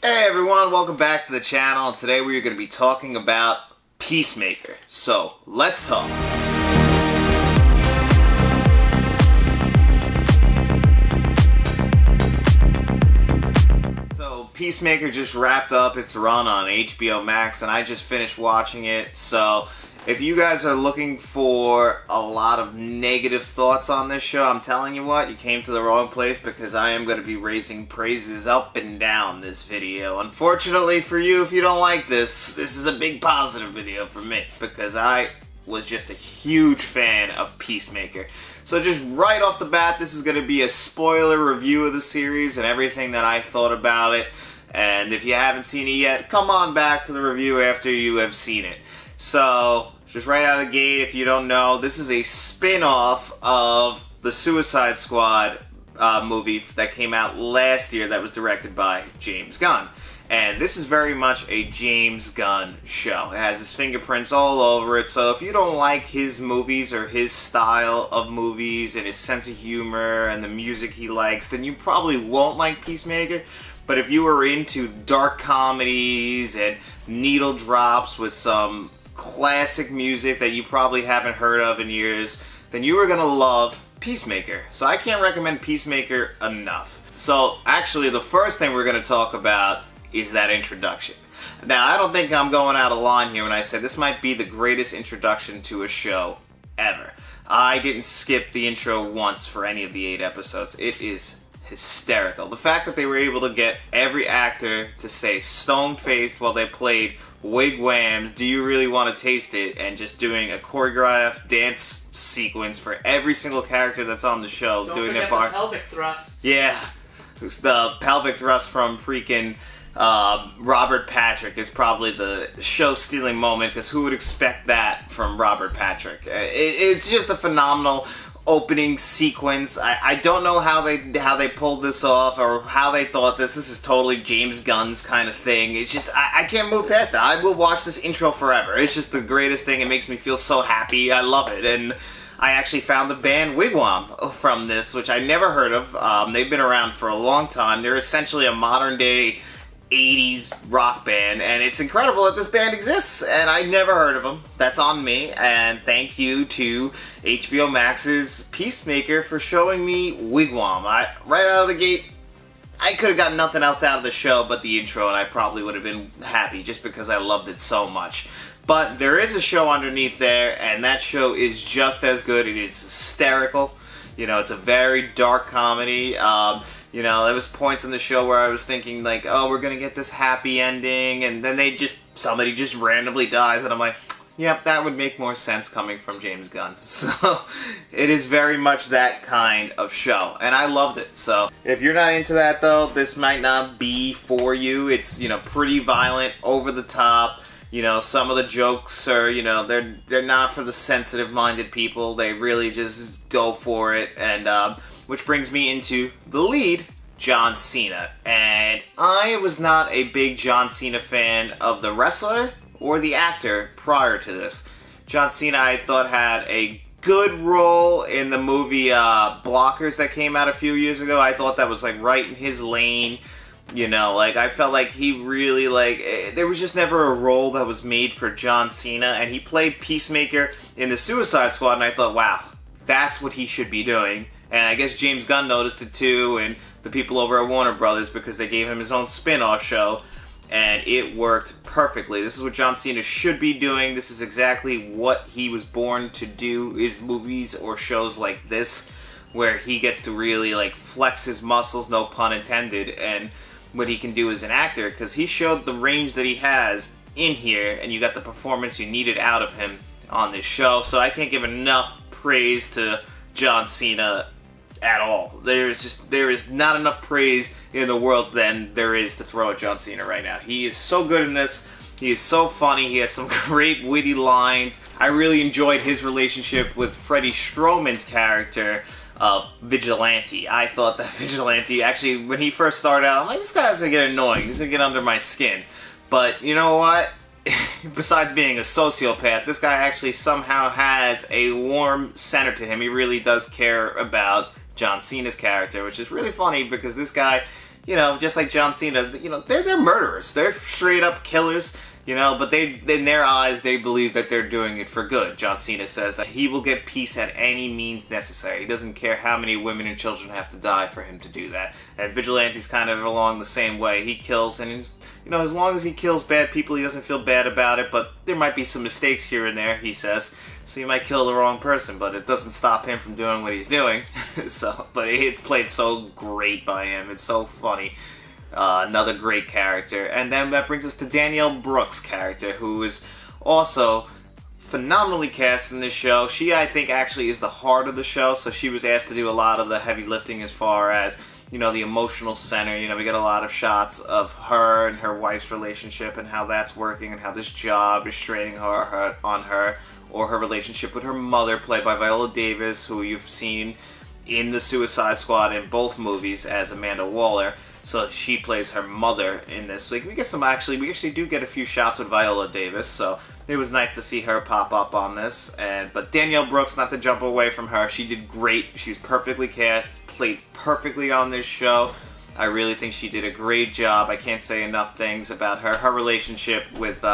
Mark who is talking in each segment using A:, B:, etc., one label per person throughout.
A: Hey everyone, welcome back to the channel. And today we are going to be talking about Peacemaker. So, let's talk. So, Peacemaker just wrapped up its run on HBO Max and I just finished watching it. So, if you guys are looking for a lot of negative thoughts on this show, I'm telling you what, you came to the wrong place because I am going to be raising praises up and down this video. Unfortunately for you, if you don't like this is a big positive video for me because I was just a huge fan of Peacemaker. So just right off the bat, this is going to be a spoiler review of the series and everything that I thought about it. And if you haven't seen it yet, come on back to the review after you have seen it. So, just right out of the gate, if you don't know, this is a spin-off of the Suicide Squad movie that came out last year that was directed by James Gunn. And this is very much a James Gunn show. It has his fingerprints all over it, so if you don't like his movies or his style of movies and his sense of humor and the music he likes, then you probably won't like Peacemaker. But if you are into dark comedies and needle drops with some classic music that you probably haven't heard of in years, then you are going to love Peacemaker. So I can't recommend Peacemaker enough. So actually the first thing we're going to talk about is that introduction. Now I don't think I'm going out of line here when I say this might be the greatest introduction to a show ever. I didn't skip the intro once for any of the 8 episodes. It is hysterical. The fact that they were able to get every actor to stay stone-faced while they played wigwams, do you really want to taste it, and just doing a choreographed dance sequence for every single character that's on the show.
B: Don't
A: doing
B: forget
A: their
B: the pelvic thrust.
A: Yeah, the pelvic thrust from freaking Robert Patrick is probably the show-stealing moment, because who would expect that from Robert Patrick? It's just a phenomenal opening sequence. I don't know how they pulled this off or how they thought this. This is totally James Gunn's kind of thing. It's just, I can't move past it. I will watch this intro forever. It's just the greatest thing. It makes me feel so happy. I love it. And I actually found the band Wigwam from this, which I never heard of. They've been around for a long time. They're essentially a modern day 80s rock band, and it's incredible that this band exists, and I never heard of them. That's on me, and thank you to HBO Max's Peacemaker for showing me Wigwam. Right out of the gate, I could have gotten nothing else out of the show but the intro, and I probably would have been happy just because I loved it so much. But there is a show underneath there, and that show is just as good. It is hysterical. You know, it's a very dark comedy. You know, there was points in the show where I was thinking, like, oh, we're gonna get this happy ending, and then somebody just randomly dies, and I'm like, yep, that would make more sense coming from James Gunn. So, it is very much that kind of show, and I loved it. So, if you're not into that, though, this might not be for you. It's, you know, pretty violent, over the top. You know, some of the jokes are, you know, they're not for the sensitive-minded people. They really just go for it, and, which brings me into the lead, John Cena. And I was not a big John Cena fan of the wrestler or the actor prior to this. John Cena, I thought, had a good role in the movie Blockers that came out a few years ago. I thought that was, like, right in his lane. You know, like, I felt like he really, like, there was just never a role that was made for John Cena, and he played Peacemaker in the Suicide Squad, and I thought, wow, that's what he should be doing. And I guess James Gunn noticed it too, and the people over at Warner Brothers, because they gave him his own spin-off show, and it worked perfectly. This is what John Cena should be doing. This is exactly what he was born to do, is movies or shows like this, where he gets to really, like, flex his muscles, no pun intended, and what he can do as an actor, because he showed the range that he has in here, and you got the performance you needed out of him on this show. So I can't give enough praise to John Cena at all. There is not enough praise in the world than there is to throw at John Cena right now. He is so good in this. He is so funny. He has some great witty lines. I really enjoyed his relationship with Freddie Strowman's character, Vigilante. I thought that Vigilante, actually, when he first started out, I'm like, this guy's gonna get annoying. He's gonna get under my skin. But you know what? Besides being a sociopath, this guy actually somehow has a warm center to him. He really does care about John Cena's character, which is really funny because this guy you know, just like John Cena, you know, they're murderers. They're straight up killers. You know, but in their eyes, they believe that they're doing it for good. John Cena says that he will get peace at any means necessary. He doesn't care how many women and children have to die for him to do that. And Vigilante's kind of along the same way. He kills, and, you know, as long as he kills bad people, he doesn't feel bad about it, but there might be some mistakes here and there, he says. So you might kill the wrong person, but it doesn't stop him from doing what he's doing. But it's played so great by him. It's so funny. Another great character. And then that brings us to Danielle Brooks' character, who is also phenomenally cast in this show. She, I think, actually is the heart of the show, so she was asked to do a lot of the heavy lifting as far as, you know, the emotional center. You know, we get a lot of shots of her and her wife's relationship and how that's working and how this job is straining on her, or her relationship with her mother, played by Viola Davis, who you've seen in the Suicide Squad in both movies as Amanda Waller. So she plays her mother in this. Like, we actually do get a few shots with Viola Davis, so it was nice to see her pop up on this. But Danielle Brooks, not to jump away from her, she did great. She was perfectly cast, played perfectly on this show. I really think she did a great job. I can't say enough things about her. Her relationship with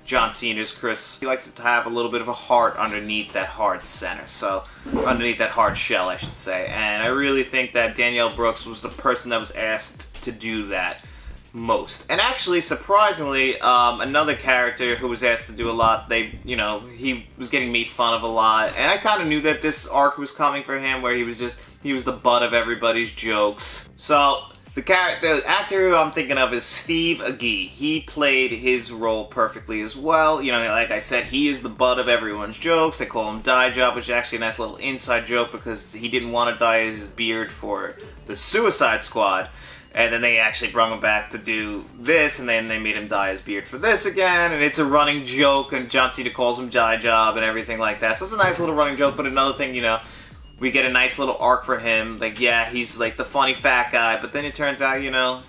A: John Cena's Chris, he likes to have a little bit of a heart underneath that hard center, so underneath that hard shell, I should say. And I really think that Danielle Brooks was the person that was asked to do that most. And actually, surprisingly, another character who was asked to do a lot, he was getting made fun of a lot, and I kind of knew that this arc was coming for him, where he was the butt of everybody's jokes. So the actor who I'm thinking of is Steve Agee. He played his role perfectly as well. You know, like I said, he is the butt of everyone's jokes. They call him Dye Job, which is actually a nice little inside joke because he didn't want to dye his beard for the Suicide Squad. And then they actually brought him back to do this, and then they made him dye his beard for this again, and it's a running joke, and John Cena calls him Dye Job and everything like that. So it's a nice little running joke, but another thing, you know, we get a nice little arc for him. Like, yeah, he's like the funny fat guy, but then it turns out, you know,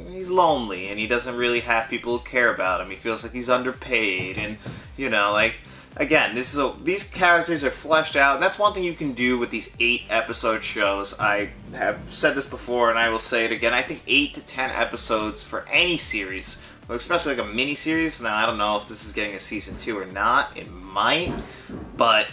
A: he's lonely, and he doesn't really have people who care about him. He feels like he's underpaid, and, you know, like, again, these characters are fleshed out, and that's one thing you can do with these 8-episode shows. I have said this before, and I will say it again. I think 8 to 10 episodes for any series, especially like a mini-series. Now, I don't know if this is getting a season 2 or not. It might. But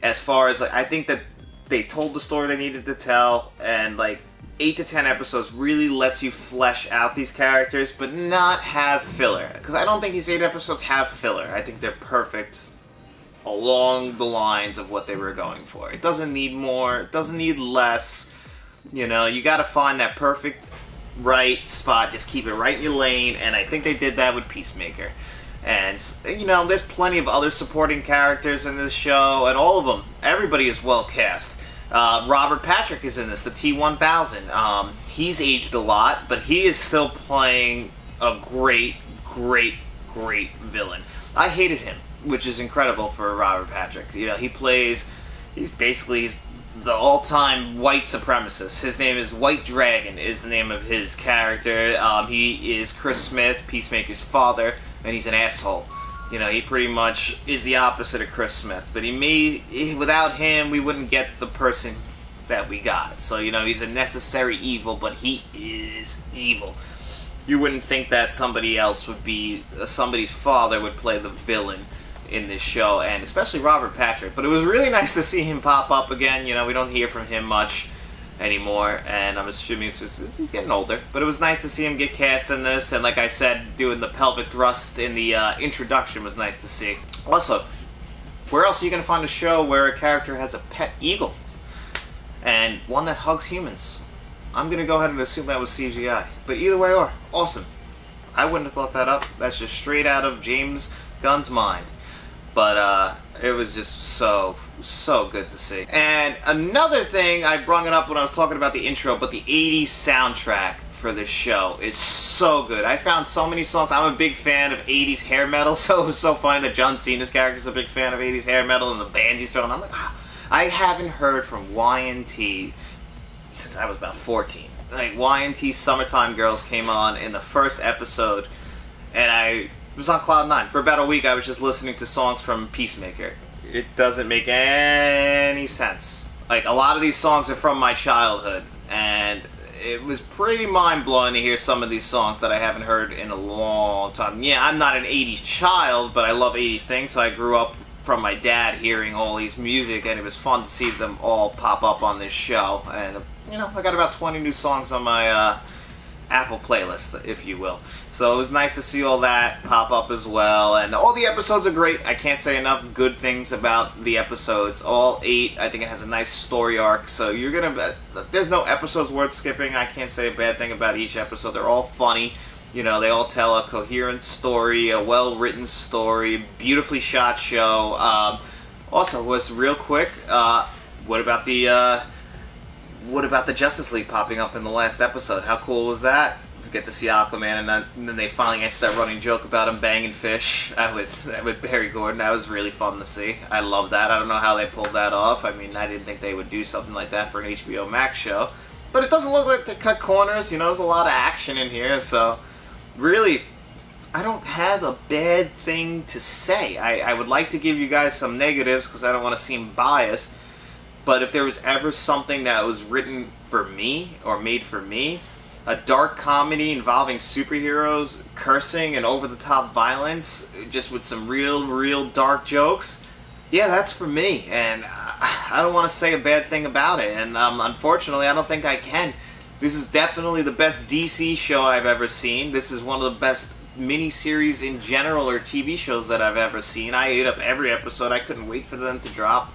A: as far as, like, I think that they told the story they needed to tell, and, like, 8 to 10 episodes really lets you flesh out these characters, but not have filler. Because I don't think these 8 episodes have filler. I think they're perfect along the lines of what they were going for. It doesn't need more, it doesn't need less. You know, you gotta find that perfect right spot, just keep it right in your lane, and I think they did that with Peacemaker. And, you know, there's plenty of other supporting characters in this show, and all of them, everybody is well cast. Robert Patrick is in this, the T-1000. He's aged a lot, but he is still playing a great villain. I hated him, which is incredible for Robert Patrick. You know, he's the all-time white supremacist. His name is White Dragon, is the name of his character. He is Chris Smith, Peacemaker's father, and he's an asshole. You know, he pretty much is the opposite of Chris Smith, but without him, we wouldn't get the person that we got. So, you know, he's a necessary evil, but he is evil. You wouldn't think that somebody's father would play the villain in this show, and especially Robert Patrick. But it was really nice to see him pop up again. You know, we don't hear from him much anymore, and I'm assuming he's getting older. But it was nice to see him get cast in this, and like I said, doing the pelvic thrust in the introduction was nice to see. Also, where else are you going to find a show where a character has a pet eagle? And one that hugs humans? I'm going to go ahead and assume that was CGI. But either way, awesome. I wouldn't have thought that up. That's just straight out of James Gunn's mind. But it was just so good to see. And another thing, I brought it up when I was talking about the intro, but the 80s soundtrack for this show is so good. I found so many songs. I'm a big fan of 80s hair metal, so it was so funny that John Cena's character is a big fan of 80s hair metal and the bands he's throwing. I'm like, I haven't heard from Y&T since I was about 14. Like, Y&T Summertime Girls came on in the first episode, and I was on cloud 9. For about a week, I was just listening to songs from Peacemaker. It doesn't make any sense. Like, a lot of these songs are from my childhood, and it was pretty mind-blowing to hear some of these songs that I haven't heard in a long time. Yeah, I'm not an 80s child, but I love 80s things, so I grew up from my dad hearing all these music, and it was fun to see them all pop up on this show. And, you know, I got about 20 new songs on my Apple playlist, if you will. So it was nice to see all that pop up as well, and all the episodes are great. I can't say enough good things about the episodes. All 8, I think it has a nice story arc, so you're gonna, there's no episodes worth skipping. I can't say a bad thing about each episode. They're all funny. You know, they all tell a coherent story, a well-written story, beautifully shot show. Also, was real quick, what about the Justice League popping up in the last episode? How cool was that? To get to see Aquaman, and then they finally answered that running joke about him banging fish with Barry Gordon. That was really fun to see. I love that. I don't know how they pulled that off. I mean, I didn't think they would do something like that for an HBO Max show. But it doesn't look like they cut corners. You know, there's a lot of action in here, so really, I don't have a bad thing to say. I would like to give you guys some negatives because I don't want to seem biased. But if there was ever something that was written for me or made for me, a dark comedy involving superheroes, cursing, and over-the-top violence, just with some real dark jokes, yeah, that's for me. And I don't want to say a bad thing about it. And unfortunately, I don't think I can. This is definitely the best DC show I've ever seen. This is one of the best miniseries in general or TV shows that I've ever seen. I ate up every episode. I couldn't wait for them to drop.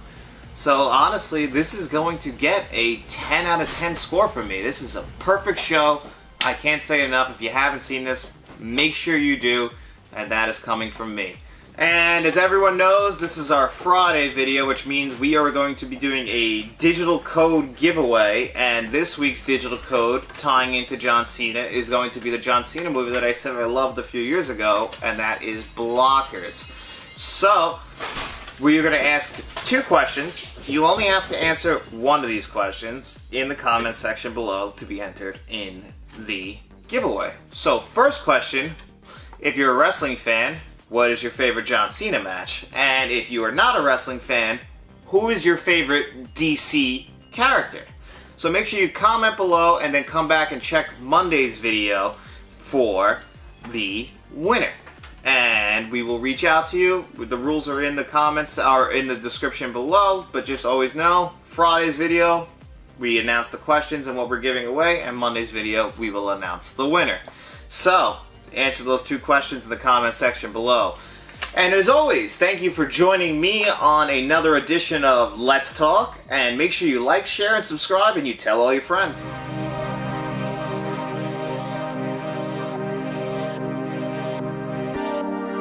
A: So honestly, this is going to get a 10 out of 10 score from me. This is a perfect show. I can't say enough. If you haven't seen this, make sure you do. And that is coming from me. And as everyone knows, this is our Friday video, which means we are going to be doing a digital code giveaway. And this week's digital code, tying into John Cena, is going to be the John Cena movie that I said I loved a few years ago, and that is Blockers. So, we are going to ask 2 questions. You only have to answer one of these questions in the comment section below to be entered in the giveaway. So, first question, if you're a wrestling fan, what is your favorite John Cena match? And if you are not a wrestling fan, who is your favorite DC character? So make sure you comment below and then come back and check Monday's video for the winner. And we will reach out to you. The rules are in the comments or in the description below, but just always know, Friday's video, we announce the questions and what we're giving away, and Monday's video, we will announce the winner. So, answer those 2 questions in the comment section below. And as always, thank you for joining me on another edition of Let's Talk, and make sure you like, share, and subscribe, and you tell all your friends.